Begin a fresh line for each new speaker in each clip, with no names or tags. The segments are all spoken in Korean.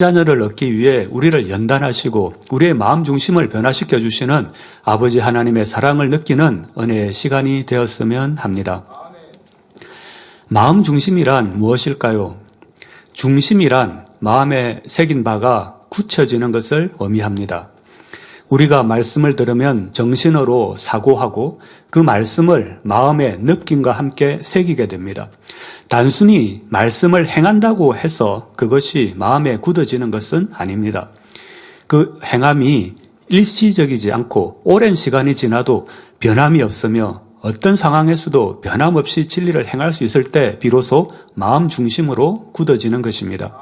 자녀를 얻기 위해 우리를 연단하시고 우리의 마음 중심을 변화시켜 주시는 아버지 하나님의 사랑을 느끼는 은혜의 시간이 되었으면 합니다. 마음 중심이란 무엇일까요? 중심이란 마음에 새긴 바가 굳혀지는 것을 의미합니다. 우리가 말씀을 들으면 정신으로 사고하고 그 말씀을 마음의 느낌과 함께 새기게 됩니다. 단순히 말씀을 행한다고 해서 그것이 마음에 굳어지는 것은 아닙니다. 그 행함이 일시적이지 않고 오랜 시간이 지나도 변함이 없으며 어떤 상황에서도 변함없이 진리를 행할 수 있을 때 비로소 마음 중심으로 굳어지는 것입니다.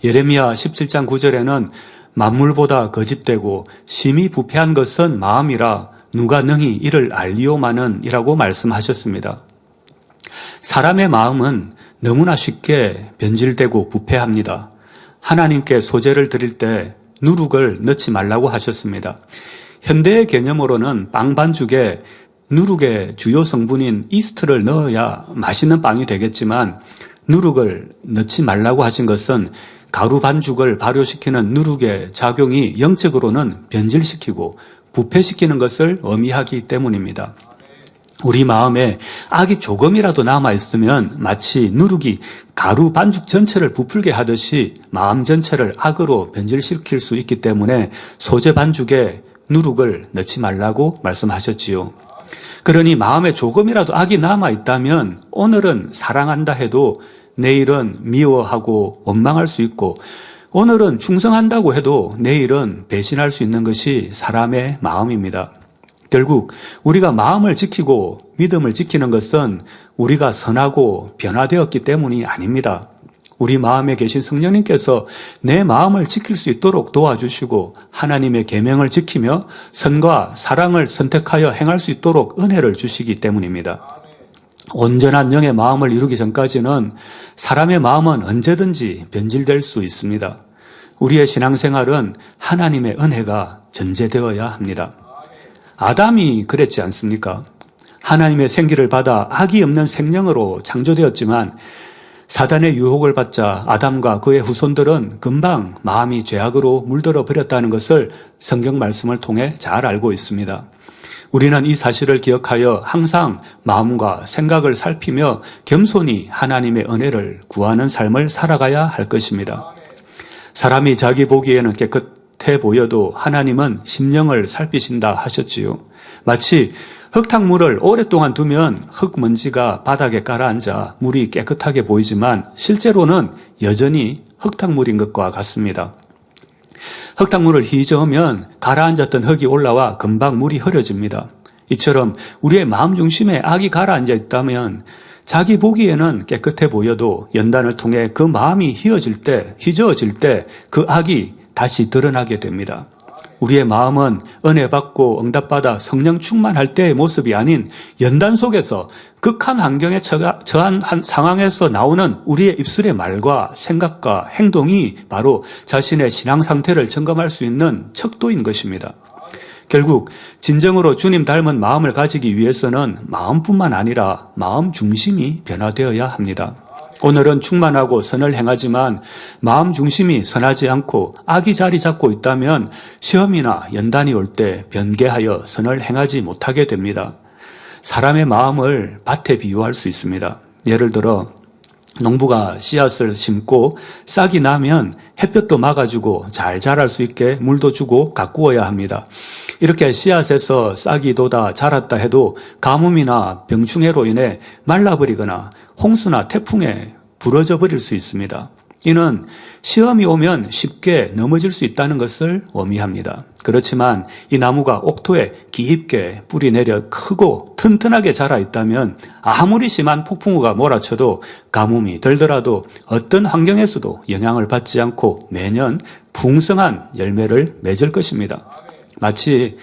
예레미야 17장 9절에는 만물보다 거짓되고 심히 부패한 것은 마음이라 누가 능히 이를 알리오마는 이라고 말씀하셨습니다. 사람의 마음은 너무나 쉽게 변질되고 부패합니다. 하나님께 소재를 드릴 때 누룩을 넣지 말라고 하셨습니다. 현대의 개념으로는 빵 반죽에 누룩의 주요 성분인 이스트를 넣어야 맛있는 빵이 되겠지만 누룩을 넣지 말라고 하신 것은 가루 반죽을 발효시키는 누룩의 작용이 영적으로는 변질시키고 부패시키는 것을 의미하기 때문입니다. 우리 마음에 악이 조금이라도 남아있으면 마치 누룩이 가루 반죽 전체를 부풀게 하듯이 마음 전체를 악으로 변질시킬 수 있기 때문에 소재 반죽에 누룩을 넣지 말라고 말씀하셨지요. 그러니 마음에 조금이라도 악이 남아있다면 오늘은 사랑한다 해도 내일은 미워하고 원망할 수 있고 오늘은 충성한다고 해도 내일은 배신할 수 있는 것이 사람의 마음입니다. 결국 우리가 마음을 지키고 믿음을 지키는 것은 우리가 선하고 변화되었기 때문이 아닙니다. 우리 마음에 계신 성령님께서 내 마음을 지킬 수 있도록 도와주시고 하나님의 계명을 지키며 선과 사랑을 선택하여 행할 수 있도록 은혜를 주시기 때문입니다. 온전한 영의 마음을 이루기 전까지는 사람의 마음은 언제든지 변질될 수 있습니다. 우리의 신앙생활은 하나님의 은혜가 전제되어야 합니다. 아담이 그랬지 않습니까? 하나님의 생기를 받아 악이 없는 생명으로 창조되었지만 사단의 유혹을 받자 아담과 그의 후손들은 금방 마음이 죄악으로 물들어 버렸다는 것을 성경 말씀을 통해 잘 알고 있습니다. 우리는 이 사실을 기억하여 항상 마음과 생각을 살피며 겸손히 하나님의 은혜를 구하는 삶을 살아가야 할 것입니다. 사람이 자기 보기에는 깨끗해 보여도 하나님은 심령을 살피신다 하셨지요. 마치 흙탕물을 오랫동안 두면 흙먼지가 바닥에 가라앉아 물이 깨끗하게 보이지만 실제로는 여전히 흙탕물인 것과 같습니다. 흙탕물을 휘저으면 가라앉았던 흙이 올라와 금방 물이 흐려집니다. 이처럼 우리의 마음 중심에 악이 가라앉아 있다면 자기 보기에는 깨끗해 보여도 연단을 통해 그 마음이 휘저어질 때 그 악이 다시 드러나게 됩니다. 우리의 마음은 은혜 받고 응답받아 성령 충만할 때의 모습이 아닌 연단 속에서 극한 환경에 처한 상황에서 나오는 우리의 입술의 말과 생각과 행동이 바로 자신의 신앙 상태를 점검할 수 있는 척도인 것입니다. 결국 진정으로 주님 닮은 마음을 가지기 위해서는 마음뿐만 아니라 마음 중심이 변화되어야 합니다. 오늘은 충만하고 선을 행하지만 마음 중심이 선하지 않고 악이 자리 잡고 있다면 시험이나 연단이 올 때 변개하여 선을 행하지 못하게 됩니다. 사람의 마음을 밭에 비유할 수 있습니다. 예를 들어 농부가 씨앗을 심고 싹이 나면 햇볕도 막아주고 잘 자랄 수 있게 물도 주고 가꾸어야 합니다. 이렇게 씨앗에서 싹이 돋아 자랐다 해도 가뭄이나 병충해로 인해 말라버리거나 홍수나 태풍에 부러져 버릴 수 있습니다. 이는 시험이 오면 쉽게 넘어질 수 있다는 것을 의미합니다. 그렇지만 이 나무가 옥토에 깊게 뿌리 내려 크고 튼튼하게 자라 있다면 아무리 심한 폭풍우가 몰아쳐도 가뭄이 들더라도 어떤 환경에서도 영향을 받지 않고 매년 풍성한 열매를 맺을 것입니다. 마치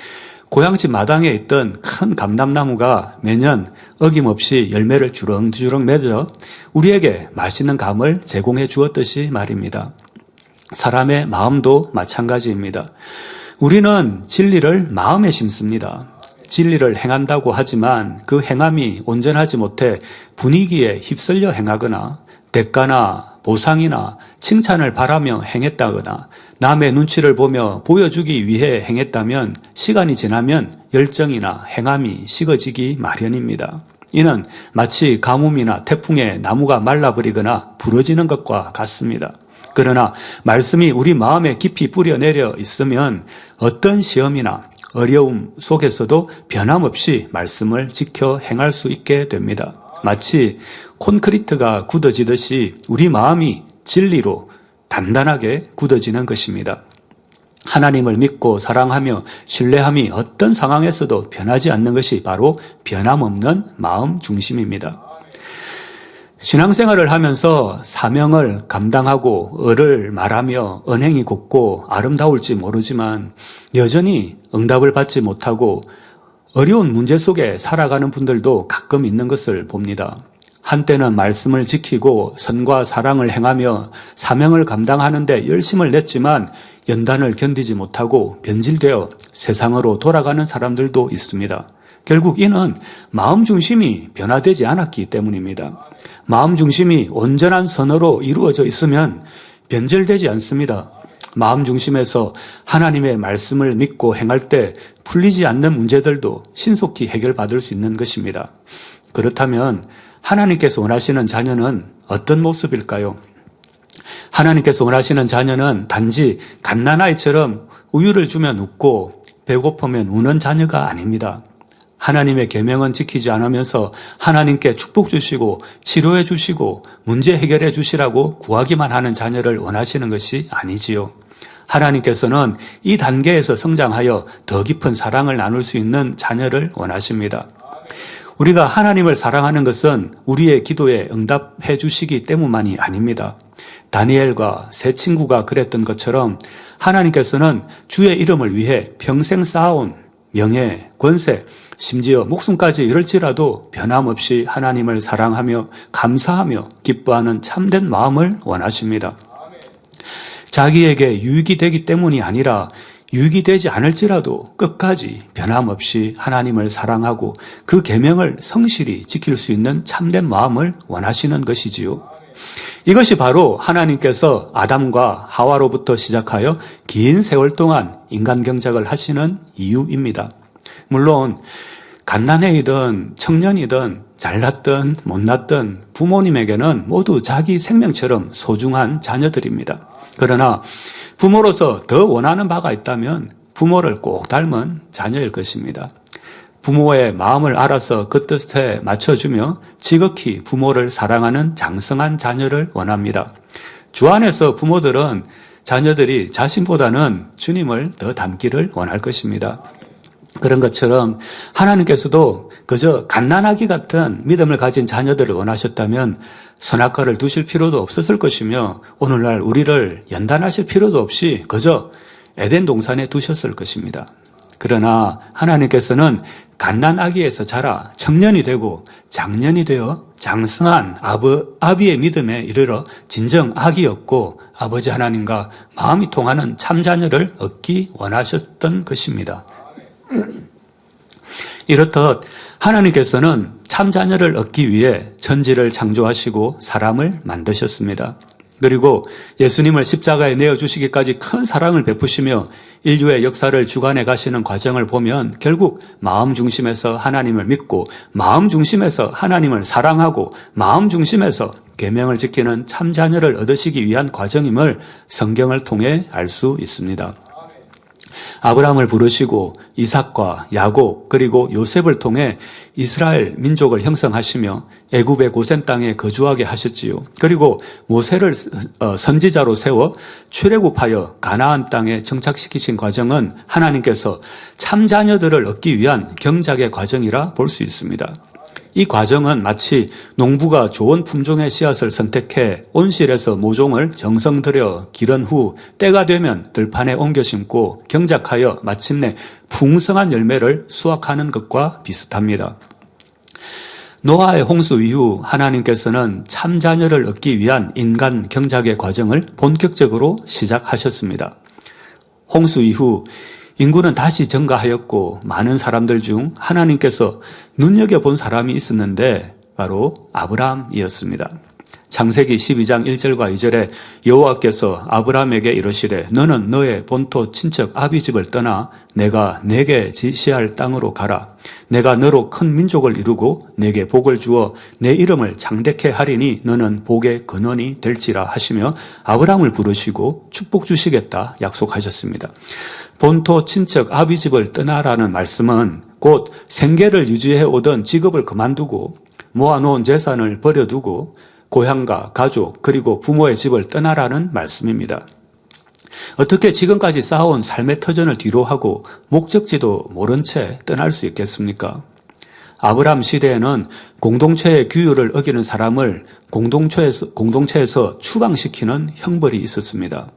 고향집 마당에 있던 큰 감람나무가 매년 어김없이 열매를 주렁주렁 맺어 우리에게 맛있는 감을 제공해 주었듯이 말입니다. 사람의 마음도 마찬가지입니다. 우리는 진리를 마음에 심습니다. 진리를 행한다고 하지만 그 행함이 온전하지 못해 분위기에 휩쓸려 행하거나 대가나 보상이나 칭찬을 바라며 행했다거나 남의 눈치를 보며 보여주기 위해 행했다면 시간이 지나면 열정이나 행함이 식어지기 마련입니다. 이는 마치 가뭄이나 태풍에 나무가 말라버리거나 부러지는 것과 같습니다. 그러나 말씀이 우리 마음에 깊이 뿌려내려 있으면 어떤 시험이나 어려움 속에서도 변함없이 말씀을 지켜 행할 수 있게 됩니다. 마치 콘크리트가 굳어지듯이 우리 마음이 진리로 단단하게 굳어지는 것입니다. 하나님을 믿고 사랑하며 신뢰함이 어떤 상황에서도 변하지 않는 것이 바로 변함없는 마음 중심입니다. 신앙생활을 하면서 사명을 감당하고 을을 말하며 언행이 곱고 아름다울지 모르지만 여전히 응답을 받지 못하고 어려운 문제 속에 살아가는 분들도 가끔 있는 것을 봅니다. 한때는 말씀을 지키고 선과 사랑을 행하며 사명을 감당하는 데 열심을 냈지만 연단을 견디지 못하고 변질되어 세상으로 돌아가는 사람들도 있습니다. 결국 이는 마음 중심이 변화되지 않았기 때문입니다. 마음 중심이 온전한 선으로 이루어져 있으면 변질되지 않습니다. 마음 중심에서 하나님의 말씀을 믿고 행할 때 풀리지 않는 문제들도 신속히 해결받을 수 있는 것입니다. 그렇다면 하나님께서 원하시는 자녀는 어떤 모습일까요? 하나님께서 원하시는 자녀는 단지 갓난아이처럼 우유를 주면 웃고 배고프면 우는 자녀가 아닙니다. 하나님의 계명은 지키지 않으면서 하나님께 축복 주시고 치료해 주시고 문제 해결해 주시라고 구하기만 하는 자녀를 원하시는 것이 아니지요. 하나님께서는 이 단계에서 성장하여 더 깊은 사랑을 나눌 수 있는 자녀를 원하십니다. 우리가 하나님을 사랑하는 것은 우리의 기도에 응답해 주시기 때문만이 아닙니다. 다니엘과 세 친구가 그랬던 것처럼 하나님께서는 주의 이름을 위해 평생 쌓아온 명예, 권세, 심지어 목숨까지 잃을지라도 변함없이 하나님을 사랑하며 감사하며 기뻐하는 참된 마음을 원하십니다. 자기에게 유익이 되기 때문이 아니라 유익이 되지 않을지라도 끝까지 변함없이 하나님을 사랑하고 그 계명을 성실히 지킬 수 있는 참된 마음을 원하시는 것이지요. 이것이 바로 하나님께서 아담과 하와로부터 시작하여 긴 세월 동안 인간 경작을 하시는 이유입니다. 물론 갓난애이든 청년이든 잘났든 못났든 부모님에게는 모두 자기 생명처럼 소중한 자녀들입니다. 그러나 부모로서 더 원하는 바가 있다면 부모를 꼭 닮은 자녀일 것입니다. 부모의 마음을 알아서 그 뜻에 맞춰주며 지극히 부모를 사랑하는 장성한 자녀를 원합니다. 주 안에서 부모들은 자녀들이 자신보다는 주님을 더 닮기를 원할 것입니다. 그런 것처럼 하나님께서도 그저 갓난아기 같은 믿음을 가진 자녀들을 원하셨다면 선악과를 두실 필요도 없었을 것이며 오늘날 우리를 연단하실 필요도 없이 그저 에덴 동산에 두셨을 것입니다. 그러나 하나님께서는 갓난아기에서 자라 청년이 되고 장년이 되어 장성한 아비의 믿음에 이르러 진정 아기였고 아버지 하나님과 마음이 통하는 참자녀를 얻기 원하셨던 것입니다. 이렇듯 하나님께서는 참자녀를 얻기 위해 천지를 창조하시고 사람을 만드셨습니다. 그리고 예수님을 십자가에 내어주시기까지 큰 사랑을 베푸시며 인류의 역사를 주관해 가시는 과정을 보면 결국 마음 중심에서 하나님을 믿고 마음 중심에서 하나님을 사랑하고 마음 중심에서 계명을 지키는 참자녀를 얻으시기 위한 과정임을 성경을 통해 알 수 있습니다. 아브라함을 부르시고 이삭과 야곱 그리고 요셉을 통해 이스라엘 민족을 형성하시며 애굽의 고센 땅에 거주하게 하셨지요. 그리고 모세를 선지자로 세워 출애굽하여 가나안 땅에 정착시키신 과정은 하나님께서 참자녀들을 얻기 위한 경작의 과정이라 볼 수 있습니다. 이 과정은 마치 농부가 좋은 품종의 씨앗을 선택해 온실에서 모종을 정성 들여 기른 후 때가 되면 들판에 옮겨 심고 경작하여 마침내 풍성한 열매를 수확하는 것과 비슷합니다. 노아의 홍수 이후 하나님께서는 참자녀를 얻기 위한 인간 경작의 과정을 본격적으로 시작하셨습니다. 홍수 이후 인구는 다시 증가하였고 많은 사람들 중 하나님께서 눈여겨본 사람이 있었는데 바로 아브라함이었습니다. 창세기 12장 1절과 2절에 여호와께서 아브라함에게 이르시되 너는 너의 본토 친척 아비 집을 떠나 내가 내게 지시할 땅으로 가라. 내가 너로 큰 민족을 이루고 내게 복을 주어 내 이름을 장대케 하리니 너는 복의 근원이 될지라 하시며 아브라함을 부르시고 축복 주시겠다 약속하셨습니다. 본토 친척 아비 집을 떠나라는 말씀은 곧 생계를 유지해 오던 직업을 그만두고 모아놓은 재산을 버려두고 고향과 가족 그리고 부모의 집을 떠나라는 말씀입니다. 어떻게 지금까지 쌓아온 삶의 터전을 뒤로 하고 목적지도 모른 채 떠날 수 있겠습니까? 아브라함 시대에는 공동체의 규율을 어기는 사람을 공동체에서 추방시키는 형벌이 있었습니다.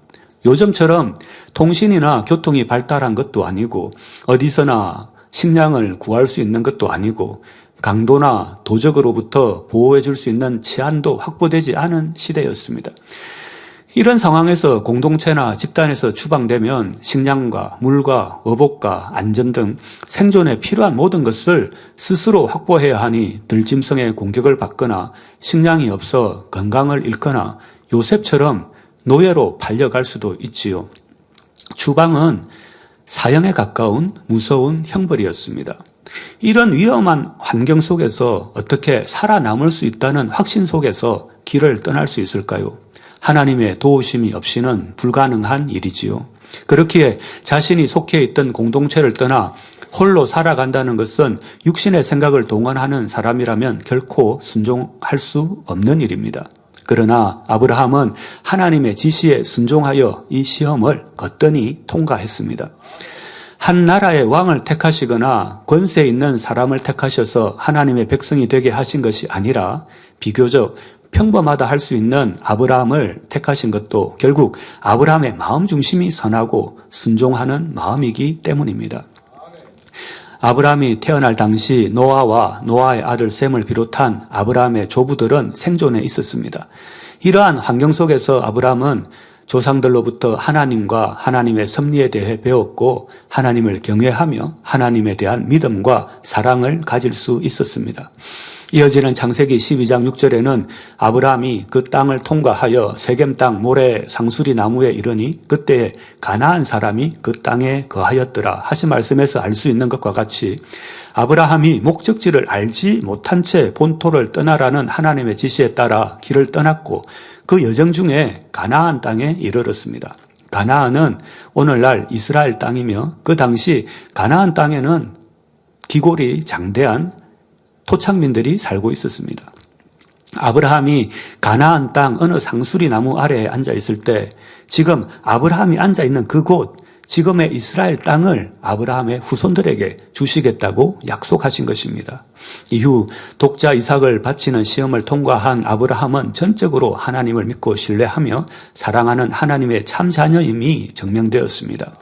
요즘처럼 통신이나 교통이 발달한 것도 아니고 어디서나 식량을 구할 수 있는 것도 아니고 강도나 도적으로부터 보호해 줄 수 있는 치안도 확보되지 않은 시대였습니다. 이런 상황에서 공동체나 집단에서 추방되면 식량과 물과 의복과 안전 등 생존에 필요한 모든 것을 스스로 확보해야 하니 들짐승의 공격을 받거나 식량이 없어 건강을 잃거나 요셉처럼 노예로 팔려갈 수도 있지요. 추방은 사형에 가까운 무서운 형벌이었습니다. 이런 위험한 환경 속에서 어떻게 살아남을 수 있다는 확신 속에서 길을 떠날 수 있을까요? 하나님의 도우심이 없이는 불가능한 일이지요. 그렇기에 자신이 속해 있던 공동체를 떠나 홀로 살아간다는 것은 육신의 생각을 동원하는 사람이라면 결코 순종할 수 없는 일입니다. 그러나 아브라함은 하나님의 지시에 순종하여 이 시험을 거뜬히 통과했습니다. 한 나라의 왕을 택하시거나 권세 있는 사람을 택하셔서 하나님의 백성이 되게 하신 것이 아니라 비교적 평범하다 할 수 있는 아브라함을 택하신 것도 결국 아브라함의 마음 중심이 선하고 순종하는 마음이기 때문입니다. 아브라함이 태어날 당시 노아와 노아의 아들 셈을 비롯한 아브라함의 조부들은 생존해 있었습니다. 이러한 환경 속에서 아브라함은 조상들로부터 하나님과 하나님의 섭리에 대해 배웠고 하나님을 경외하며 하나님에 대한 믿음과 사랑을 가질 수 있었습니다. 이어지는 창세기 12장 6절에는 아브라함이 그 땅을 통과하여 세겜 땅 모래 상수리 나무에 이르니 그때에 가나안 사람이 그 땅에 거하였더라 하신 말씀에서 알 수 있는 것과 같이 아브라함이 목적지를 알지 못한 채 본토를 떠나라는 하나님의 지시에 따라 길을 떠났고 그 여정 중에 가나안 땅에 이르렀습니다. 가나안은 오늘날 이스라엘 땅이며 그 당시 가나안 땅에는 기골이 장대한 토착민들이 살고 있었습니다. 아브라함이 가나안 땅 어느 상수리 나무 아래에 앉아 있을 때 지금 아브라함이 앉아 있는 그곳 지금의 이스라엘 땅을 아브라함의 후손들에게 주시겠다고 약속하신 것입니다. 이후 독자 이삭을 바치는 시험을 통과한 아브라함은 전적으로 하나님을 믿고 신뢰하며 사랑하는 하나님의 참 자녀임이 증명되었습니다.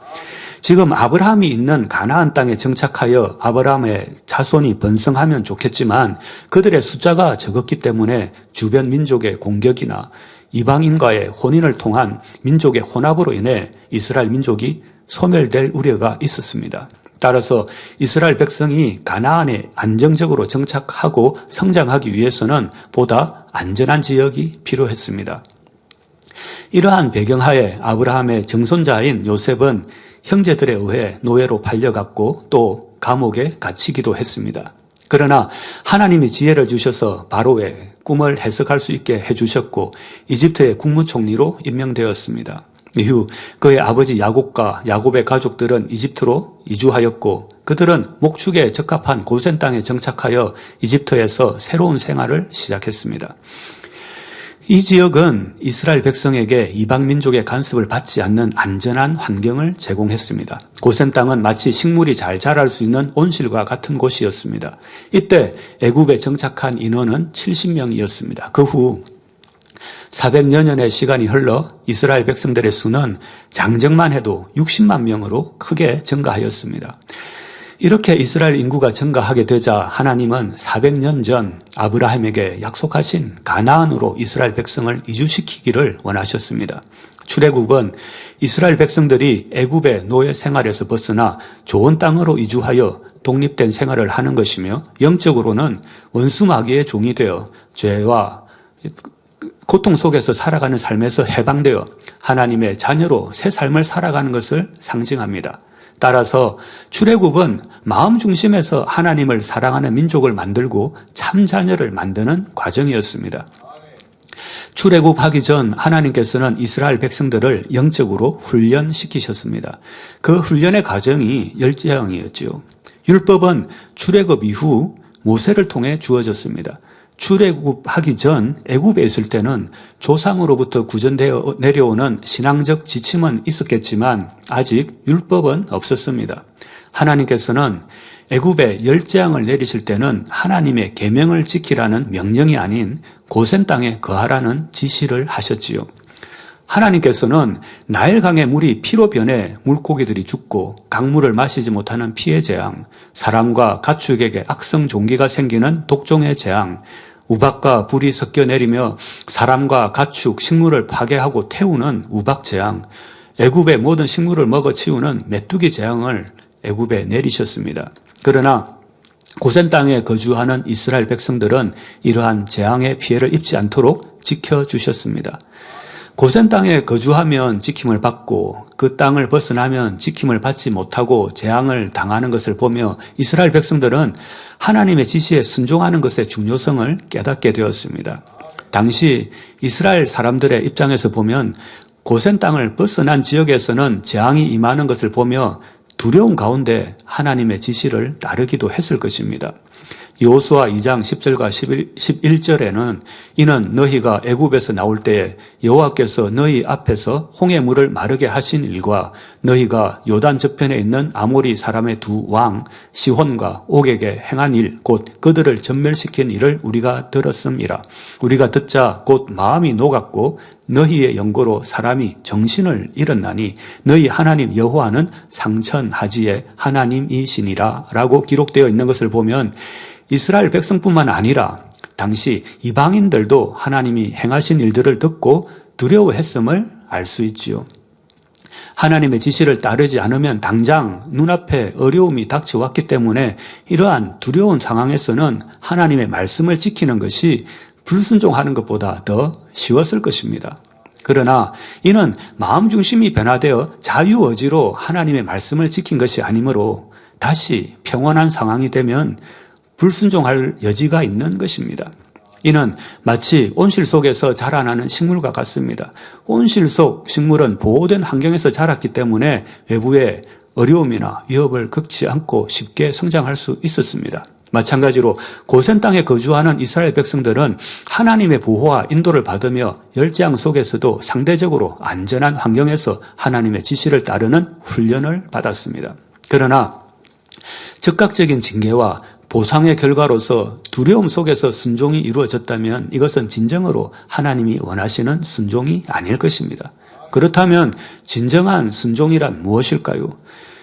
지금 아브라함이 있는 가나안 땅에 정착하여 아브라함의 자손이 번성하면 좋겠지만 그들의 숫자가 적었기 때문에 주변 민족의 공격이나 이방인과의 혼인을 통한 민족의 혼합으로 인해 이스라엘 민족이 소멸될 우려가 있었습니다. 따라서 이스라엘 백성이 가나안에 안정적으로 정착하고 성장하기 위해서는 보다 안전한 지역이 필요했습니다. 이러한 배경하에 아브라함의 정손자인 요셉은 형제들에 의해 노예로 팔려갔고 또 감옥에 갇히기도 했습니다. 그러나 하나님이 지혜를 주셔서 바로의 꿈을 해석할 수 있게 해주셨고 이집트의 국무총리로 임명되었습니다. 이후 그의 아버지 야곱과 야곱의 가족들은 이집트로 이주하였고 그들은 목축에 적합한 고센 땅에 정착하여 이집트에서 새로운 생활을 시작했습니다. 이 지역은 이스라엘 백성에게 이방 민족의 간섭을 받지 않는 안전한 환경을 제공했습니다. 고센 땅은 마치 식물이 잘 자랄 수 있는 온실과 같은 곳이었습니다. 이때 애굽에 정착한 인원은 70명이었습니다. 그 후 400여 년의 시간이 흘러 이스라엘 백성들의 수는 장정만 해도 60만 명으로 크게 증가하였습니다. 이렇게 이스라엘 인구가 증가하게 되자 하나님은 400년 전 아브라함에게 약속하신 가나안으로 이스라엘 백성을 이주시키기를 원하셨습니다. 출애굽은 이스라엘 백성들이 애굽의 노예 생활에서 벗어나 좋은 땅으로 이주하여 독립된 생활을 하는 것이며 영적으로는 원수 마귀의 종이 되어 죄와 고통 속에서 살아가는 삶에서 해방되어 하나님의 자녀로 새 삶을 살아가는 것을 상징합니다. 따라서 출애굽은 마음 중심에서 하나님을 사랑하는 민족을 만들고 참 자녀를 만드는 과정이었습니다. 출애굽하기 전 하나님께서는 이스라엘 백성들을 영적으로 훈련시키셨습니다. 그 훈련의 과정이 열재앙이었죠. 율법은 출애굽 이후 모세를 통해 주어졌습니다. 출애굽하기 전 애굽에 있을 때는 조상으로부터 구전되어 내려오는 신앙적 지침은 있었겠지만 아직 율법은 없었습니다. 하나님께서는 애굽에 열재앙을 내리실 때는 하나님의 계명을 지키라는 명령이 아닌 고센 땅에 거하라는 지시를 하셨지요. 하나님께서는 나일강의 물이 피로 변해 물고기들이 죽고 강물을 마시지 못하는 피해 재앙, 사람과 가축에게 악성 종기가 생기는 독종의 재앙, 우박과 불이 섞여 내리며 사람과 가축, 식물을 파괴하고 태우는 우박 재앙, 애굽의 모든 식물을 먹어치우는 메뚜기 재앙을 애굽에 내리셨습니다. 그러나 고센 땅에 거주하는 이스라엘 백성들은 이러한 재앙의 피해를 입지 않도록 지켜주셨습니다. 고센 땅에 거주하면 지킴을 받고 그 땅을 벗어나면 지킴을 받지 못하고 재앙을 당하는 것을 보며 이스라엘 백성들은 하나님의 지시에 순종하는 것의 중요성을 깨닫게 되었습니다. 당시 이스라엘 사람들의 입장에서 보면 고센 땅을 벗어난 지역에서는 재앙이 임하는 것을 보며 두려움 가운데 하나님의 지시를 따르기도 했을 것입니다. 여호수아 2장 10절과 11절에는 이는 너희가 애굽에서 나올 때에 여호와께서 너희 앞에서 홍해 물을 마르게 하신 일과 너희가 요단 저편에 있는 아모리 사람의 두 왕 시혼과 옥에게 행한 일 곧 그들을 전멸시킨 일을 우리가 들었음이라. 우리가 듣자 곧 마음이 녹았고 너희의 연고로 사람이 정신을 잃었나니 너희 하나님 여호와는 상천하지의 하나님이시니라 라고 기록되어 있는 것을 보면 이스라엘 백성뿐만 아니라 당시 이방인들도 하나님이 행하신 일들을 듣고 두려워했음을 알 수 있지요. 하나님의 지시를 따르지 않으면 당장 눈앞에 어려움이 닥쳐왔기 때문에 이러한 두려운 상황에서는 하나님의 말씀을 지키는 것이 불순종하는 것보다 더 쉬웠을 것입니다. 그러나 이는 마음 중심이 변화되어 자유의지로 하나님의 말씀을 지킨 것이 아니므로 다시 평온한 상황이 되면 불순종할 여지가 있는 것입니다. 이는 마치 온실 속에서 자라나는 식물과 같습니다. 온실 속 식물은 보호된 환경에서 자랐기 때문에 외부의 어려움이나 위협을 겪지 않고 쉽게 성장할 수 있었습니다. 마찬가지로 고센 땅에 거주하는 이스라엘 백성들은 하나님의 보호와 인도를 받으며 열재앙 속에서도 상대적으로 안전한 환경에서 하나님의 지시를 따르는 훈련을 받았습니다. 그러나 즉각적인 징계와 보상의 결과로서 두려움 속에서 순종이 이루어졌다면 이것은 진정으로 하나님이 원하시는 순종이 아닐 것입니다. 그렇다면 진정한 순종이란 무엇일까요?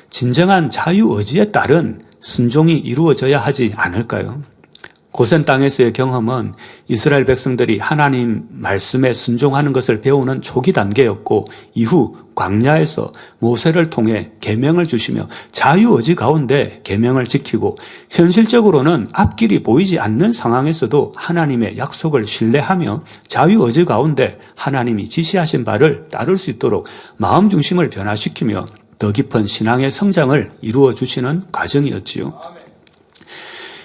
진정한 자유의지에 따른 순종이 이루어져야 하지 않을까요? 고센 땅에서의 경험은 이스라엘 백성들이 하나님 말씀에 순종하는 것을 배우는 초기 단계였고 이후 광야에서 모세를 통해 계명을 주시며 자유의지 가운데 계명을 지키고 현실적으로는 앞길이 보이지 않는 상황에서도 하나님의 약속을 신뢰하며 자유의지 가운데 하나님이 지시하신 바를 따를 수 있도록 마음 중심을 변화시키며 더 깊은 신앙의 성장을 이루어 주시는 과정이었지요.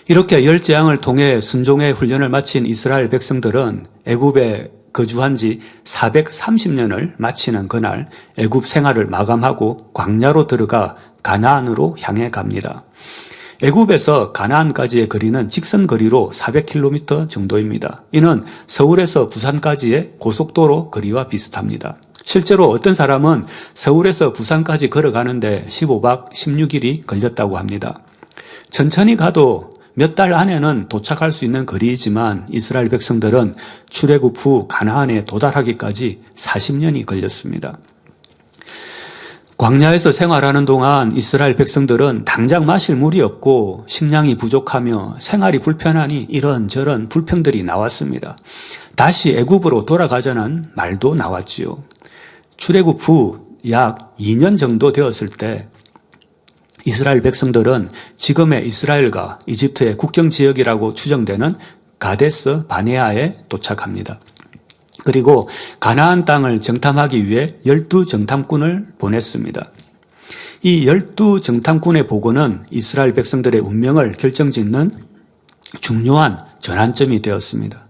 이렇게 열재앙을 통해 순종의 훈련을 마친 이스라엘 백성들은 애굽에 거주한 지 430년을 마치는 그날 애굽 생활을 마감하고 광야로 들어가 가나안으로 향해 갑니다. 애굽에서 가나안까지의 거리는 직선 거리로 400km 정도입니다. 이는 서울에서 부산까지의 고속도로 거리와 비슷합니다. 실제로 어떤 사람은 서울에서 부산까지 걸어가는데 15박 16일이 걸렸다고 합니다. 천천히 가도 몇 달 안에는 도착할 수 있는 거리이지만 이스라엘 백성들은 출애굽 후 가나안에 도달하기까지 40년이 걸렸습니다. 광야에서 생활하는 동안 이스라엘 백성들은 당장 마실 물이 없고 식량이 부족하며 생활이 불편하니 이런저런 불평들이 나왔습니다. 다시 애굽으로 돌아가자는 말도 나왔지요. 출애굽 후 약 2년 정도 되었을 때 이스라엘 백성들은 지금의 이스라엘과 이집트의 국경 지역이라고 추정되는 가데스 바네아에 도착합니다. 그리고 가나안 땅을 정탐하기 위해 12정탐꾼을 보냈습니다. 이 12정탐꾼의 보고는 이스라엘 백성들의 운명을 결정짓는 중요한 전환점이 되었습니다.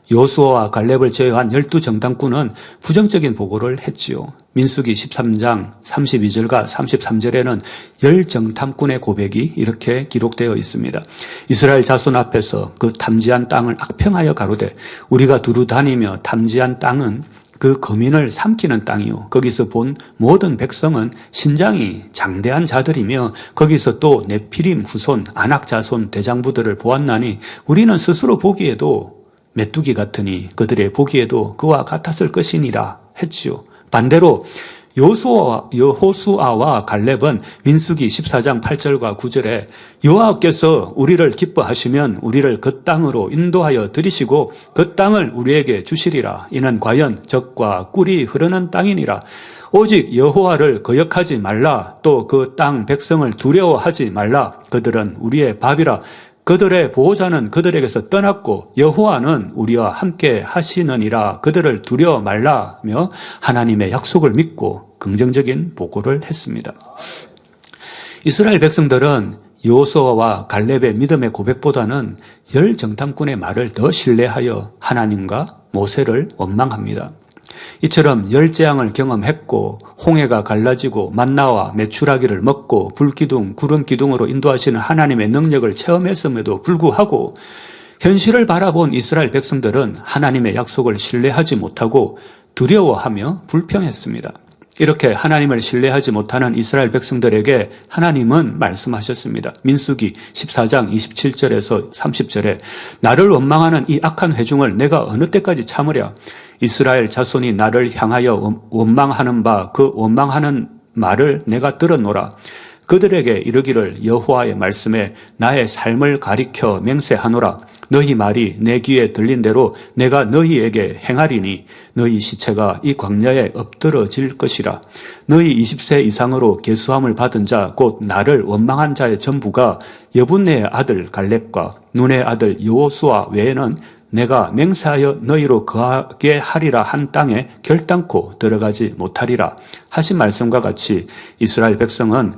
여호수아와 갈렙을 제외한 12정탐꾼은 부정적인 보고를 했지요. 민수기 13장 32절과 33절에는 10정탐꾼의 고백이 이렇게 기록되어 있습니다. 이스라엘 자손 앞에서 그 탐지한 땅을 악평하여 가로되 우리가 두루 다니며 탐지한 땅은 그 거민을 삼키는 땅이요 거기서 본 모든 백성은 신장이 장대한 자들이며 거기서 또 네피림 후손 아낙 자손 대장부들을 보았나니 우리는 스스로 보기에도 메뚜기 같으니 그들의 보기에도 그와 같았을 것이니라 했지요. 반대로 여호수아와 갈렙은 민수기 14장 8절과 9절에 여호와께서 우리를 기뻐하시면 우리를 그 땅으로 인도하여 들이시고 그 땅을 우리에게 주시리라. 이는 과연 젖과 꿀이 흐르는 땅이니라. 오직 여호와를 거역하지 말라. 또 그 땅 백성을 두려워하지 말라. 그들은 우리의 밥이라. 그들의 보호자는 그들에게서 떠났고 여호와는 우리와 함께 하시느니라. 그들을 두려워 말라며 하나님의 약속을 믿고 긍정적인 보고를 했습니다. 이스라엘 백성들은 여호수아와 갈렙의 믿음의 고백보다는 10정탐꾼의 말을 더 신뢰하여 하나님과 모세를 원망합니다. 이처럼 열재앙을 경험했고 홍해가 갈라지고 만나와 메추라기를 먹고 불기둥, 구름기둥으로 인도하시는 하나님의 능력을 체험했음에도 불구하고 현실을 바라본 이스라엘 백성들은 하나님의 약속을 신뢰하지 못하고 두려워하며 불평했습니다. 이렇게 하나님을 신뢰하지 못하는 이스라엘 백성들에게 하나님은 말씀하셨습니다. 민수기 14장 27절에서 30절에 나를 원망하는 이 악한 회중을 내가 어느 때까지 참으랴. 이스라엘 자손이 나를 향하여 원망하는 바 그 원망하는 말을 내가 들었노라. 그들에게 이르기를 여호와의 말씀에 나의 삶을 가리켜 맹세하노라. 너희 말이 내 귀에 들린 대로 내가 너희에게 행하리니 너희 시체가 이 광야에 엎드러질 것이라. 너희 20세 이상으로 계수함을 받은 자 곧 나를 원망한 자의 전부가 여분네의 아들 갈렙과 눈의 아들 여호수아 외에는 내가 맹세하여 너희로 거하게 하리라 한 땅에 결단코 들어가지 못하리라 하신 말씀과 같이 이스라엘 백성은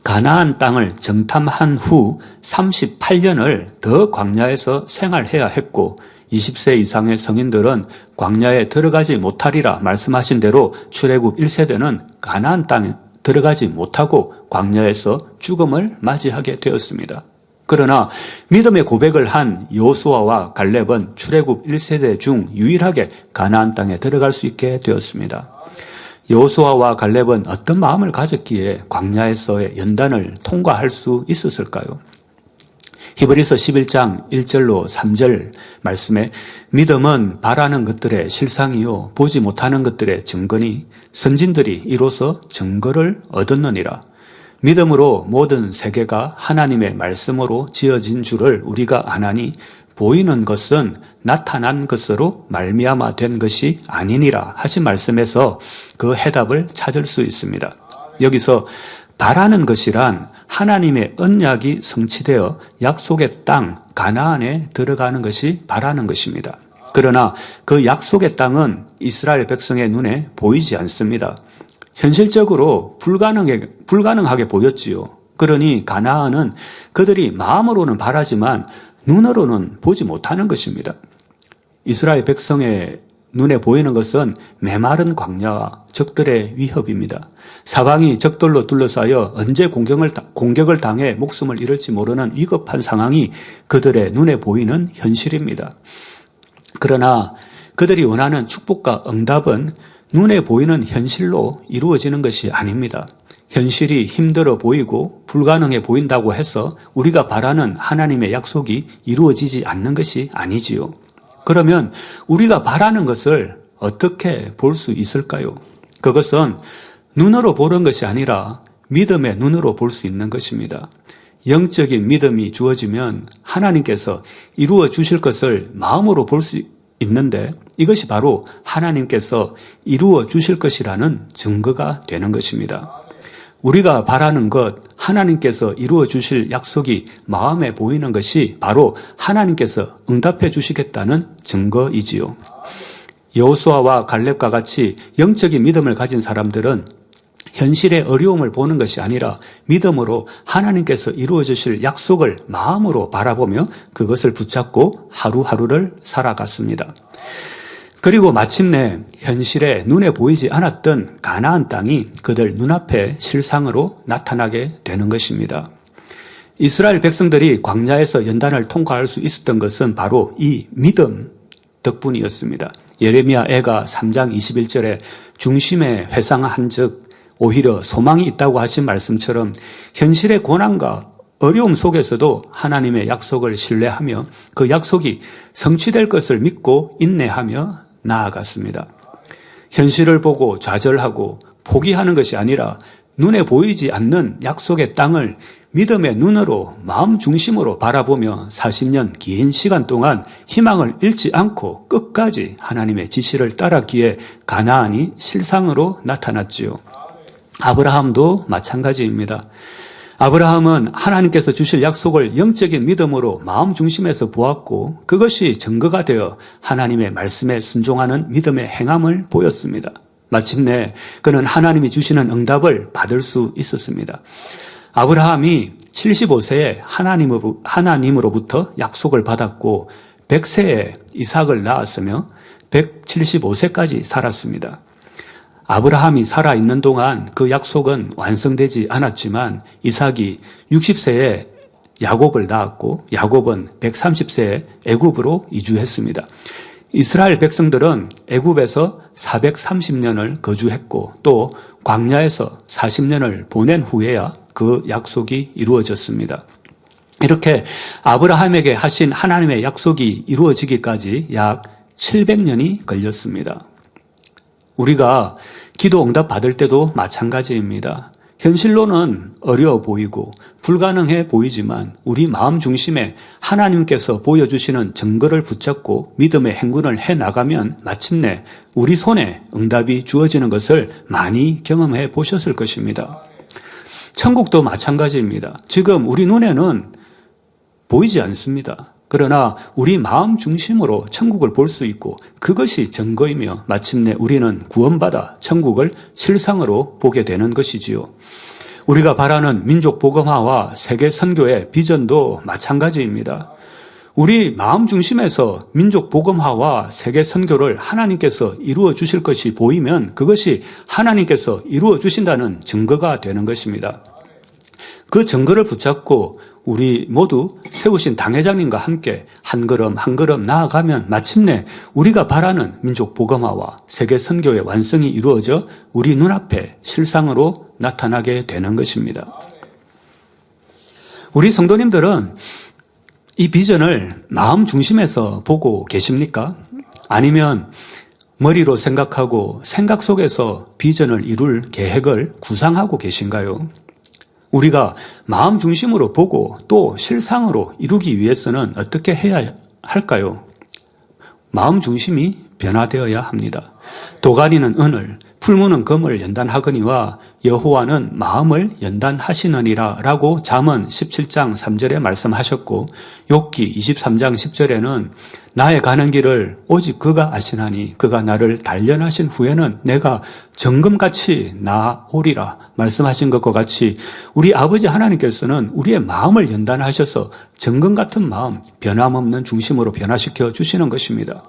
가나안 땅을 정탐한 후 38년을 더 광야에서 생활해야 했고 20세 이상의 성인들은 광야에 들어가지 못하리라 말씀하신 대로 출애굽 1세대는 가나안 땅에 들어가지 못하고 광야에서 죽음을 맞이하게 되었습니다. 그러나 믿음의 고백을 한 여호수아와 갈렙은 출애굽 1세대 중 유일하게 가나안 땅에 들어갈 수 있게 되었습니다. 여호수아와 갈렙은 어떤 마음을 가졌기에 광야에서의 연단을 통과할 수 있었을까요? 히브리서 11장 1절로 3절 말씀에 믿음은 바라는 것들의 실상이요 보지 못하는 것들의 증거니 선진들이 이로써 증거를 얻었느니라. 믿음으로 모든 세계가 하나님의 말씀으로 지어진 줄을 우리가 아나니 보이는 것은 나타난 것으로 말미암아 된 것이 아니니라 하신 말씀에서 그 해답을 찾을 수 있습니다. 여기서 바라는 것이란 하나님의 언약이 성취되어 약속의 땅 가나안에 들어가는 것이 바라는 것입니다. 그러나 그 약속의 땅은 이스라엘 백성의 눈에 보이지 않습니다. 현실적으로 불가능하게 보였지요. 그러니 가나안은 그들이 마음으로는 바라지만 눈으로는 보지 못하는 것입니다. 이스라엘 백성의 눈에 보이는 것은 메마른 광야와 적들의 위협입니다. 사방이 적들로 둘러싸여 언제 공격을 당해 목숨을 잃을지 모르는 위급한 상황이 그들의 눈에 보이는 현실입니다. 그러나 그들이 원하는 축복과 응답은 눈에 보이는 현실로 이루어지는 것이 아닙니다. 현실이 힘들어 보이고 불가능해 보인다고 해서 우리가 바라는 하나님의 약속이 이루어지지 않는 것이 아니지요. 그러면 우리가 바라는 것을 어떻게 볼 수 있을까요? 그것은 눈으로 보는 것이 아니라 믿음의 눈으로 볼 수 있는 것입니다. 영적인 믿음이 주어지면 하나님께서 이루어 주실 것을 마음으로 볼 수 있는데 이것이 바로 하나님께서 이루어 주실 것이라는 증거가 되는 것입니다. 우리가 바라는 것, 하나님께서 이루어 주실 약속이 마음에 보이는 것이 바로 하나님께서 응답해 주시겠다는 증거이지요. 여호수아와 갈렙과 같이 영적인 믿음을 가진 사람들은 현실의 어려움을 보는 것이 아니라 믿음으로 하나님께서 이루어 주실 약속을 마음으로 바라보며 그것을 붙잡고 하루하루를 살아갔습니다. 그리고 마침내 현실에 눈에 보이지 않았던 가나안 땅이 그들 눈앞에 실상으로 나타나게 되는 것입니다. 이스라엘 백성들이 광야에서 연단을 통과할 수 있었던 것은 바로 이 믿음 덕분이었습니다. 예레미야 애가 3장 21절에 중심에 회상한 즉 오히려 소망이 있다고 하신 말씀처럼 현실의 고난과 어려움 속에서도 하나님의 약속을 신뢰하며 그 약속이 성취될 것을 믿고 인내하며 나아갔습니다. 현실을 보고 좌절하고 포기하는 것이 아니라 눈에 보이지 않는 약속의 땅을 믿음의 눈으로 마음 중심으로 바라보며 40년 긴 시간 동안 희망을 잃지 않고 끝까지 하나님의 지시를 따랐기에 가나안이 실상으로 나타났지요. 아브라함도 마찬가지입니다. 아브라함은 하나님께서 주실 약속을 영적인 믿음으로 마음 중심에서 보았고 그것이 증거가 되어 하나님의 말씀에 순종하는 믿음의 행함을 보였습니다. 마침내 그는 하나님이 주시는 응답을 받을 수 있었습니다. 아브라함이 75세에 하나님으로부터 약속을 받았고 100세에 이삭을 낳았으며 175세까지 살았습니다. 아브라함이 살아있는 동안 그 약속은 완성되지 않았지만 이삭이 60세에 야곱을 낳았고 야곱은 130세에 애굽으로 이주했습니다. 이스라엘 백성들은 애굽에서 430년을 거주했고 또 광야에서 40년을 보낸 후에야 그 약속이 이루어졌습니다. 이렇게 아브라함에게 하신 하나님의 약속이 이루어지기까지 약 700년이 걸렸습니다. 우리가 기도 응답 받을 때도 마찬가지입니다. 현실로는 어려워 보이고 불가능해 보이지만 우리 마음 중심에 하나님께서 보여주시는 증거를 붙잡고 믿음의 행군을 해나가면 마침내 우리 손에 응답이 주어지는 것을 많이 경험해 보셨을 것입니다. 천국도 마찬가지입니다. 지금 우리 눈에는 보이지 않습니다. 그러나 우리 마음 중심으로 천국을 볼 수 있고 그것이 증거이며 마침내 우리는 구원받아 천국을 실상으로 보게 되는 것이지요. 우리가 바라는 민족 복음화와 세계 선교의 비전도 마찬가지입니다. 우리 마음 중심에서 민족 복음화와 세계 선교를 하나님께서 이루어 주실 것이 보이면 그것이 하나님께서 이루어 주신다는 증거가 되는 것입니다. 그 증거를 붙잡고 우리 모두 세우신 당회장님과 함께 한 걸음 한 걸음 나아가면 마침내 우리가 바라는 민족 복음화와 세계 선교의 완성이 이루어져 우리 눈앞에 실상으로 나타나게 되는 것입니다. 우리 성도님들은 이 비전을 마음 중심에서 보고 계십니까? 아니면 머리로 생각하고 생각 속에서 비전을 이룰 계획을 구상하고 계신가요? 우리가 마음 중심으로 보고 또 실상으로 이루기 위해서는 어떻게 해야 할까요? 마음 중심이 변화되어야 합니다. 도가니는 은을, 풀무는 금을 연단하거니와 여호와는 마음을 연단하시느니라 라고 잠언 17장 3절에 말씀하셨고 욥기 23장 10절에는 나의 가는 길을 오직 그가 아시나니 그가 나를 단련하신 후에는 내가 정금같이 나오리라 말씀하신 것과 같이 우리 아버지 하나님께서는 우리의 마음을 연단하셔서 정금 같은 마음, 변함없는 중심으로 변화시켜 주시는 것입니다.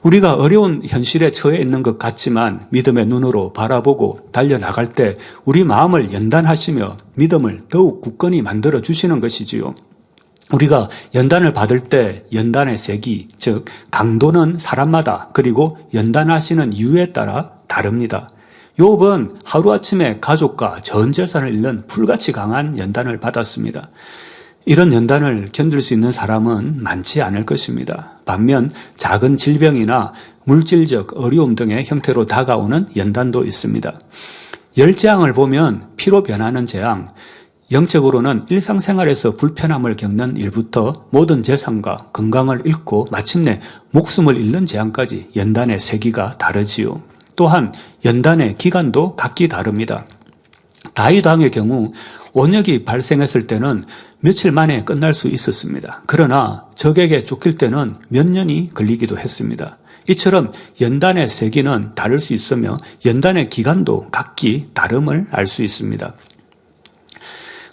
우리가 어려운 현실에 처해 있는 것 같지만 믿음의 눈으로 바라보고 달려나갈 때 우리 마음을 연단하시며 믿음을 더욱 굳건히 만들어 주시는 것이지요. 우리가 연단을 받을 때 연단의 세기, 즉 강도는 사람마다 그리고 연단하시는 이유에 따라 다릅니다. 욥은 하루아침에 가족과 전 재산을 잃는 풀같이 강한 연단을 받았습니다. 이런 연단을 견딜 수 있는 사람은 많지 않을 것입니다. 반면 작은 질병이나 물질적 어려움 등의 형태로 다가오는 연단도 있습니다. 열재앙을 보면 피로 변하는 재앙, 영적으로는 일상생활에서 불편함을 겪는 일부터 모든 재산과 건강을 잃고 마침내 목숨을 잃는 재앙까지 연단의 세기가 다르지요. 또한 연단의 기간도 각기 다릅니다. 다윗 왕의 경우 원역이 발생했을 때는 며칠 만에 끝날 수 있었습니다. 그러나 적에게 쫓길 때는 몇 년이 걸리기도 했습니다. 이처럼 연단의 세기는 다를 수 있으며 연단의 기간도 각기 다름을 알 수 있습니다.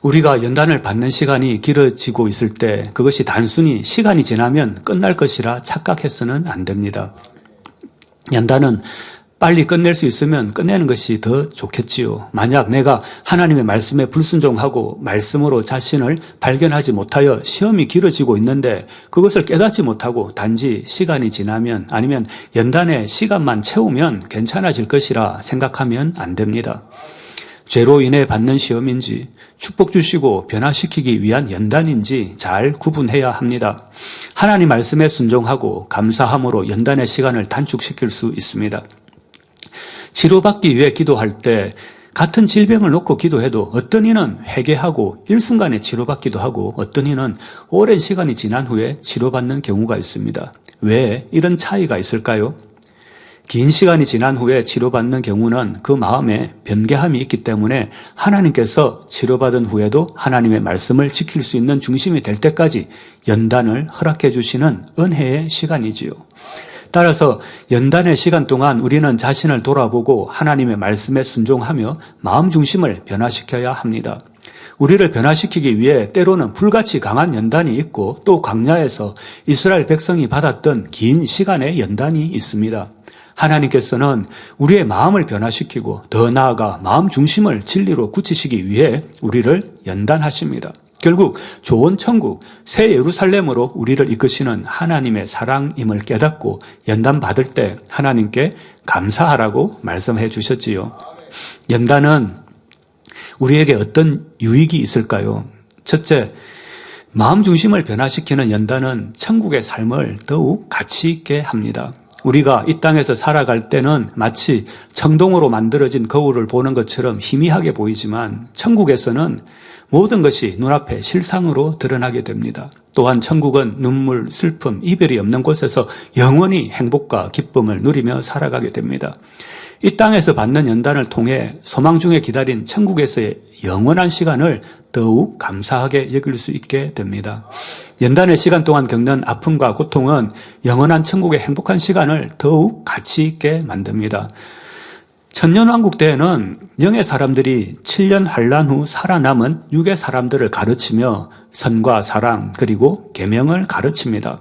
우리가 연단을 받는 시간이 길어지고 있을 때 그것이 단순히 시간이 지나면 끝날 것이라 착각해서는 안 됩니다. 연단은 빨리 끝낼 수 있으면 끝내는 것이 더 좋겠지요. 만약 내가 하나님의 말씀에 불순종하고 말씀으로 자신을 발견하지 못하여 시험이 길어지고 있는데 그것을 깨닫지 못하고 단지 시간이 지나면 아니면 연단의 시간만 채우면 괜찮아질 것이라 생각하면 안 됩니다. 죄로 인해 받는 시험인지 축복 주시고 변화시키기 위한 연단인지 잘 구분해야 합니다. 하나님 말씀에 순종하고 감사함으로 연단의 시간을 단축시킬 수 있습니다. 치료받기 위해 기도할 때 같은 질병을 놓고 기도해도 어떤 이는 회개하고 일순간에 치료받기도 하고 어떤 이는 오랜 시간이 지난 후에 치료받는 경우가 있습니다. 왜 이런 차이가 있을까요? 긴 시간이 지난 후에 치료받는 경우는 그 마음에 변개함이 있기 때문에 하나님께서 치료받은 후에도 하나님의 말씀을 지킬 수 있는 중심이 될 때까지 연단을 허락해 주시는 은혜의 시간이지요. 따라서 연단의 시간 동안 우리는 자신을 돌아보고 하나님의 말씀에 순종하며 마음 중심을 변화시켜야 합니다. 우리를 변화시키기 위해 때로는 불같이 강한 연단이 있고 또 광야에서 이스라엘 백성이 받았던 긴 시간의 연단이 있습니다. 하나님께서는 우리의 마음을 변화시키고 더 나아가 마음 중심을 진리로 굳히시기 위해 우리를 연단하십니다. 결국 좋은 천국, 새 예루살렘으로 우리를 이끄시는 하나님의 사랑임을 깨닫고 연단받을 때 하나님께 감사하라고 말씀해 주셨지요. 연단은 우리에게 어떤 유익이 있을까요? 첫째, 마음 중심을 변화시키는 연단은 천국의 삶을 더욱 가치 있게 합니다. 우리가 이 땅에서 살아갈 때는 마치 청동으로 만들어진 거울을 보는 것처럼 희미하게 보이지만 천국에서는 모든 것이 눈앞에 실상으로 드러나게 됩니다. 또한 천국은 눈물, 슬픔, 이별이 없는 곳에서 영원히 행복과 기쁨을 누리며 살아가게 됩니다. 이 땅에서 받는 연단을 통해 소망 중에 기다린 천국에서의 영원한 시간을 더욱 감사하게 여길 수 있게 됩니다. 연단의 시간 동안 겪는 아픔과 고통은 영원한 천국의 행복한 시간을 더욱 가치 있게 만듭니다. 천년왕국 때에는 영의 사람들이 7년 환란 후 살아남은 육의 사람들을 가르치며 선과 사랑 그리고 계명을 가르칩니다.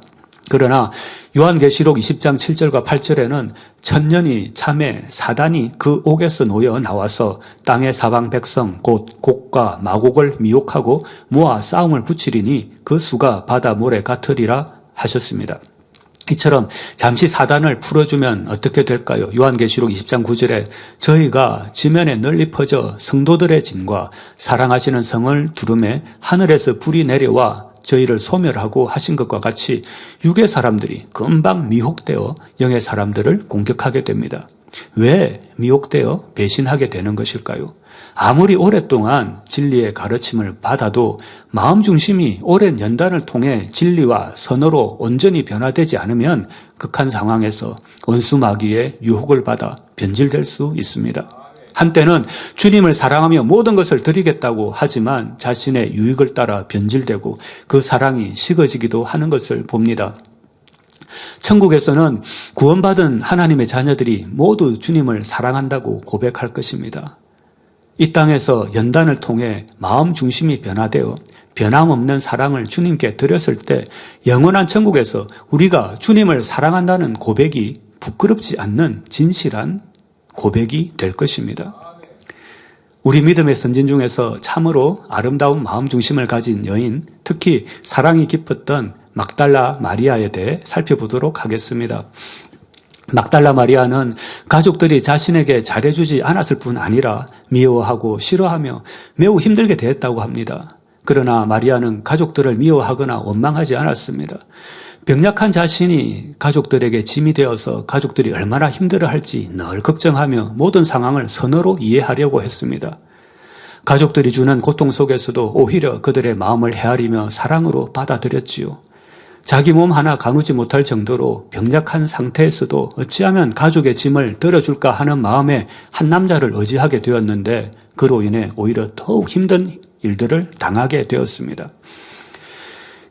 그러나 요한계시록 20장 7절과 8절에는 천년이 참에 사단이 그 옥에서 놓여 나와서 땅의 사방 백성 곧 곡과 마곡을 미혹하고 모아 싸움을 붙이리니 그 수가 바다 모래 같으리라 하셨습니다. 이처럼 잠시 사단을 풀어주면 어떻게 될까요? 요한계시록 20장 9절에 저희가 지면에 널리 퍼져 성도들의 진과 사랑하시는 성을 두름에 하늘에서 불이 내려와 저희를 소멸하고 하신 것과 같이 육의 사람들이 금방 미혹되어 영의 사람들을 공격하게 됩니다. 왜 미혹되어 배신하게 되는 것일까요? 아무리 오랫동안 진리의 가르침을 받아도 마음 중심이 오랜 연단을 통해 진리와 선어로 온전히 변화되지 않으면 극한 상황에서 원수 마귀의 유혹을 받아 변질될 수 있습니다. 한때는 주님을 사랑하며 모든 것을 드리겠다고 하지만 자신의 유익을 따라 변질되고 그 사랑이 식어지기도 하는 것을 봅니다. 천국에서는 구원받은 하나님의 자녀들이 모두 주님을 사랑한다고 고백할 것입니다. 이 땅에서 연단을 통해 마음 중심이 변화되어 변함없는 사랑을 주님께 드렸을 때 영원한 천국에서 우리가 주님을 사랑한다는 고백이 부끄럽지 않는 진실한 고백이 될 것입니다. 우리 믿음의 선진 중에서 참으로 아름다운 마음 중심을 가진 여인, 특히 사랑이 깊었던 막달라 마리아에 대해 살펴보도록 하겠습니다. 막달라 마리아는 가족들이 자신에게 잘해주지 않았을 뿐 아니라 미워하고 싫어하며 매우 힘들게 대했다고 합니다. 그러나 마리아는 가족들을 미워하거나 원망하지 않았습니다. 병약한 자신이 가족들에게 짐이 되어서 가족들이 얼마나 힘들어할지 늘 걱정하며 모든 상황을 선어로 이해하려고 했습니다. 가족들이 주는 고통 속에서도 오히려 그들의 마음을 헤아리며 사랑으로 받아들였지요. 자기 몸 하나 가누지 못할 정도로 병약한 상태에서도 어찌하면 가족의 짐을 들어줄까 하는 마음에 한 남자를 의지하게 되었는데 그로 인해 오히려 더욱 힘든 일들을 당하게 되었습니다.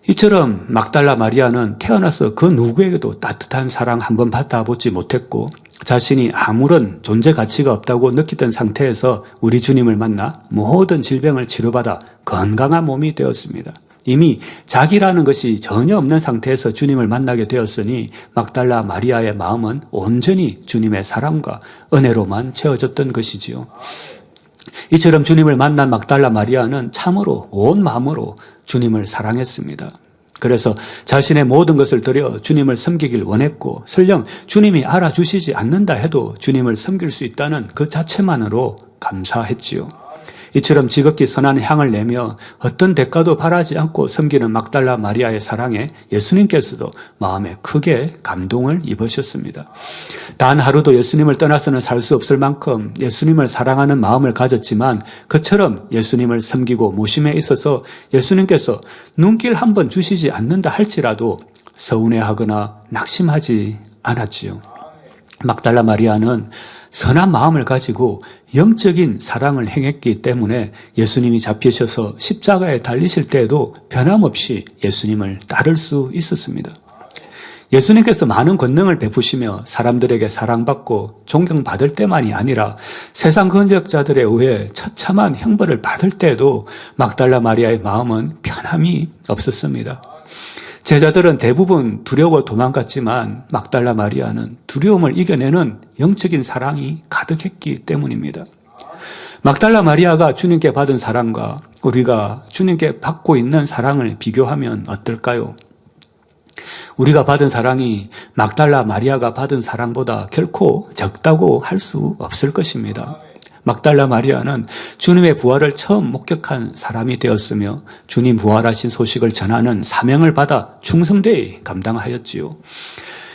이처럼 막달라 마리아는 태어나서 그 누구에게도 따뜻한 사랑 한번 받아보지 못했고 자신이 아무런 존재 가치가 없다고 느끼던 상태에서 우리 주님을 만나 모든 질병을 치료받아 건강한 몸이 되었습니다. 이미 자기라는 것이 전혀 없는 상태에서 주님을 만나게 되었으니 막달라 마리아의 마음은 온전히 주님의 사랑과 은혜로만 채워졌던 것이지요. 이처럼 주님을 만난 막달라 마리아는 참으로 온 마음으로 주님을 사랑했습니다. 그래서 자신의 모든 것을 들여 주님을 섬기길 원했고 설령 주님이 알아주시지 않는다 해도 주님을 섬길 수 있다는 그 자체만으로 감사했지요. 이처럼 지극히 선한 향을 내며 어떤 대가도 바라지 않고 섬기는 막달라 마리아의 사랑에 예수님께서도 마음에 크게 감동을 입으셨습니다. 단 하루도 예수님을 떠나서는 살 수 없을 만큼 예수님을 사랑하는 마음을 가졌지만 그처럼 예수님을 섬기고 모심에 있어서 예수님께서 눈길 한번 주시지 않는다 할지라도 서운해하거나 낙심하지 않았지요. 막달라 마리아는 선한 마음을 가지고 영적인 사랑을 행했기 때문에 예수님이 잡히셔서 십자가에 달리실 때에도 변함없이 예수님을 따를 수 있었습니다. 예수님께서 많은 권능을 베푸시며 사람들에게 사랑받고 존경받을 때만이 아니라 세상 근적자들에 의해 처참한 형벌을 받을 때에도 막달라 마리아의 마음은 편함이 없었습니다. 제자들은 대부분 두려워 도망갔지만 막달라 마리아는 두려움을 이겨내는 영적인 사랑이 가득했기 때문입니다. 막달라 마리아가 주님께 받은 사랑과 우리가 주님께 받고 있는 사랑을 비교하면 어떨까요? 우리가 받은 사랑이 막달라 마리아가 받은 사랑보다 결코 적다고 할 수 없을 것입니다. 막달라 마리아는 주님의 부활을 처음 목격한 사람이 되었으며 주님 부활하신 소식을 전하는 사명을 받아 충성되이 감당하였지요.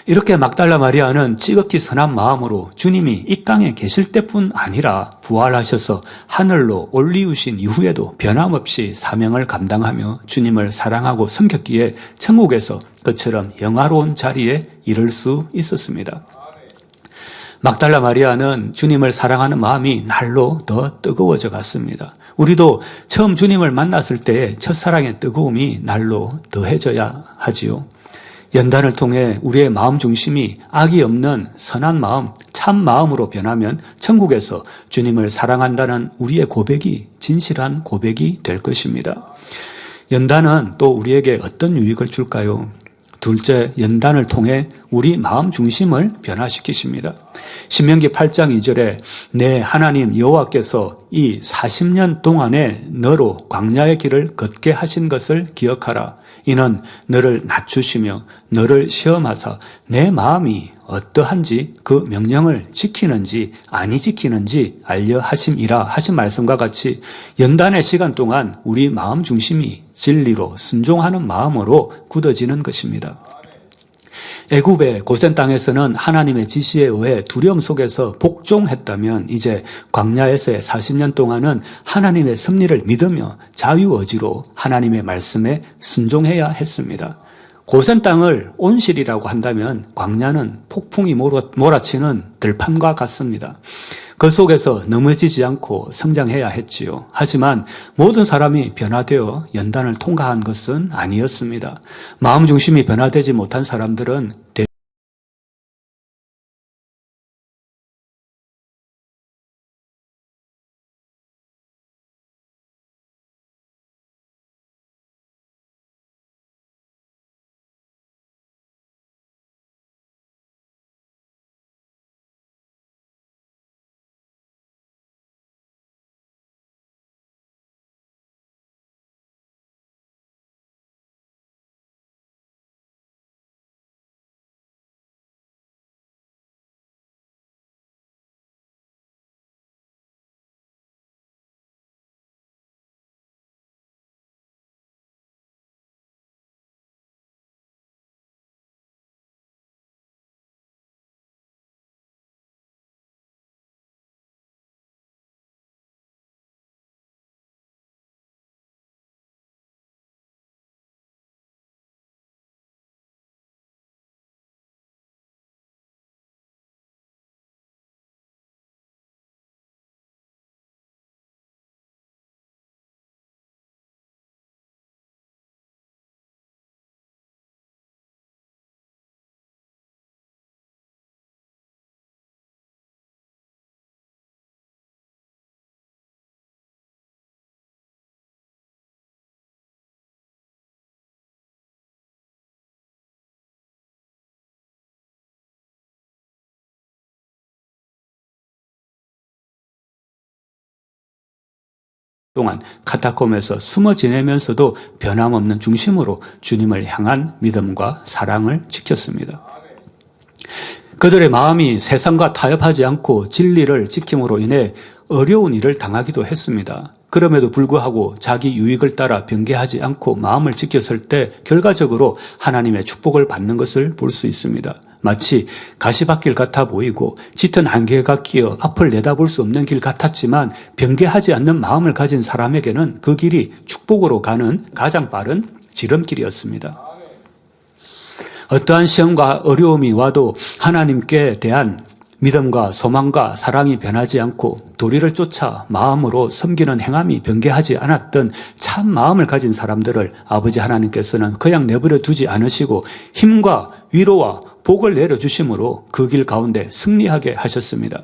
이렇게 막달라 마리아는 지극히 선한 마음으로 주님이 이 땅에 계실 때뿐 아니라 부활하셔서 하늘로 올리우신 이후에도 변함없이 사명을 감당하며 주님을 사랑하고 섬겼기에 천국에서 그처럼 영화로운 자리에 이를 수 있었습니다. 막달라 마리아는 주님을 사랑하는 마음이 날로 더 뜨거워져 갔습니다. 우리도 처음 주님을 만났을 때의 첫사랑의 뜨거움이 날로 더해져야 하지요. 연단을 통해 우리의 마음 중심이 악이 없는 선한 마음, 참 마음으로 변하면 천국에서 주님을 사랑한다는 우리의 고백이 진실한 고백이 될 것입니다. 연단은 또 우리에게 어떤 유익을 줄까요? 둘째, 연단을 통해 우리 마음 중심을 변화시키십니다. 신명기 8장 2절에 내 하나님 여호와께서 이 40년 동안에 너로 광야의 길을 걷게 하신 것을 기억하라. 이는 너를 낮추시며 너를 시험하사 내 마음이 어떠한지 그 명령을 지키는지 아니 지키는지 알려 하심이라 하신 말씀과 같이 연단의 시간 동안 우리 마음 중심이 진리로 순종하는 마음으로 굳어지는 것입니다. 애굽의 고센 땅에서는 하나님의 지시에 의해 두려움 속에서 복종했다면 이제 광야에서의 40년 동안은 하나님의 섭리를 믿으며 자유의지로 하나님의 말씀에 순종해야 했습니다. 고센 땅을 온실이라고 한다면 광야는 폭풍이 몰아치는 들판과 같습니다. 그 속에서 넘어지지 않고 성장해야 했지요. 하지만 모든 사람이 변화되어 연단을 통과한 것은 아니었습니다. 마음 중심이 변화되지 못한 사람들은 동안 카타콤에서 숨어 지내면서도 변함없는 중심으로 주님을 향한 믿음과 사랑을 지켰습니다. 그들의 마음이 세상과 타협하지 않고 진리를 지킴으로 인해 어려운 일을 당하기도 했습니다. 그럼에도 불구하고 자기 유익을 따라 변개하지 않고 마음을 지켰을 때 결과적으로 하나님의 축복을 받는 것을 볼 수 있습니다. 마치 가시밭길 같아 보이고 짙은 안개가 끼어 앞을 내다볼 수 없는 길 같았지만 변개하지 않는 마음을 가진 사람에게는 그 길이 축복으로 가는 가장 빠른 지름길이었습니다. 어떠한 시험과 어려움이 와도 하나님께 대한 믿음과 소망과 사랑이 변하지 않고 도리를 쫓아 마음으로 섬기는 행함이 변개하지 않았던 참 마음을 가진 사람들을 아버지 하나님께서는 그냥 내버려 두지 않으시고 힘과 위로와 복을 내려주심으로 그 길 가운데 승리하게 하셨습니다.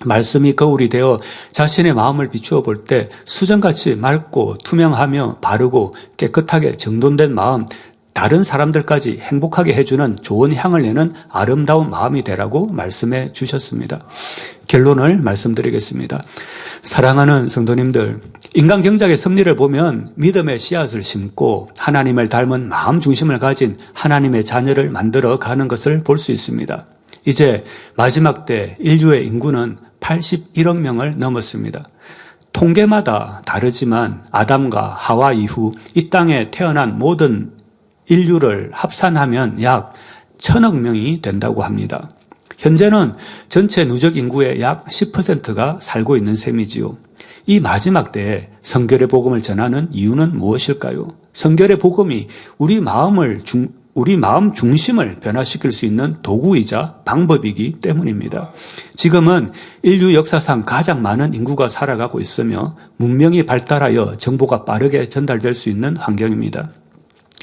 말씀이 거울이 되어 자신의 마음을 비추어 볼 때 수정같이 맑고 투명하며 바르고 깨끗하게 정돈된 마음, 다른 사람들까지 행복하게 해주는 좋은 향을 내는 아름다운 마음이 되라고 말씀해 주셨습니다. 결론을 말씀드리겠습니다. 사랑하는 성도님들, 인간 경작의 섭리를 보면 믿음의 씨앗을 심고 하나님을 닮은 마음 중심을 가진 하나님의 자녀를 만들어 가는 것을 볼 수 있습니다. 이제 마지막 때 인류의 인구는 81억 명을 넘었습니다. 통계마다 다르지만 아담과 하와 이후 이 땅에 태어난 모든 인류를 합산하면 약 1,000억 명이 된다고 합니다. 현재는 전체 누적 인구의 약 10%가 살고 있는 셈이지요. 이 마지막 때에 성결의 복음을 전하는 이유는 무엇일까요? 성결의 복음이 우리 마음 중심을 변화시킬 수 있는 도구이자 방법이기 때문입니다. 지금은 인류 역사상 가장 많은 인구가 살아가고 있으며 문명이 발달하여 정보가 빠르게 전달될 수 있는 환경입니다.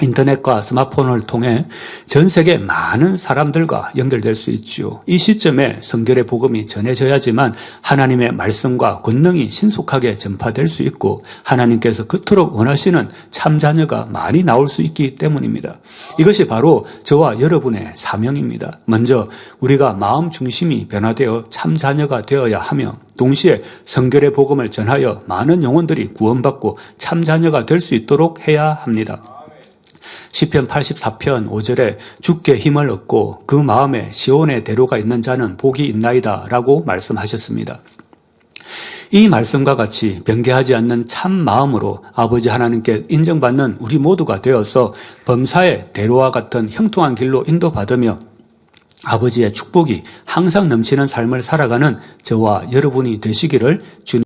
인터넷과 스마트폰을 통해 전 세계 많은 사람들과 연결될 수 있지요. 이 시점에 성결의 복음이 전해져야지만 하나님의 말씀과 권능이 신속하게 전파될 수 있고 하나님께서 그토록 원하시는 참 자녀가 많이 나올 수 있기 때문입니다. 이것이 바로 저와 여러분의 사명입니다. 먼저 우리가 마음 중심이 변화되어 참 자녀가 되어야 하며 동시에 성결의 복음을 전하여 많은 영혼들이 구원받고 참 자녀가 될 수 있도록 해야 합니다. 시편 84편 5절에 주께 힘을 얻고 그 마음에 시온의 대로가 있는 자는 복이 있나이다 라고 말씀하셨습니다. 이 말씀과 같이 변개하지 않는 참 마음으로 아버지 하나님께 인정받는 우리 모두가 되어서 범사의 대로와 같은 형통한 길로 인도받으며 아버지의 축복이 항상 넘치는 삶을 살아가는 저와 여러분이 되시기를 주님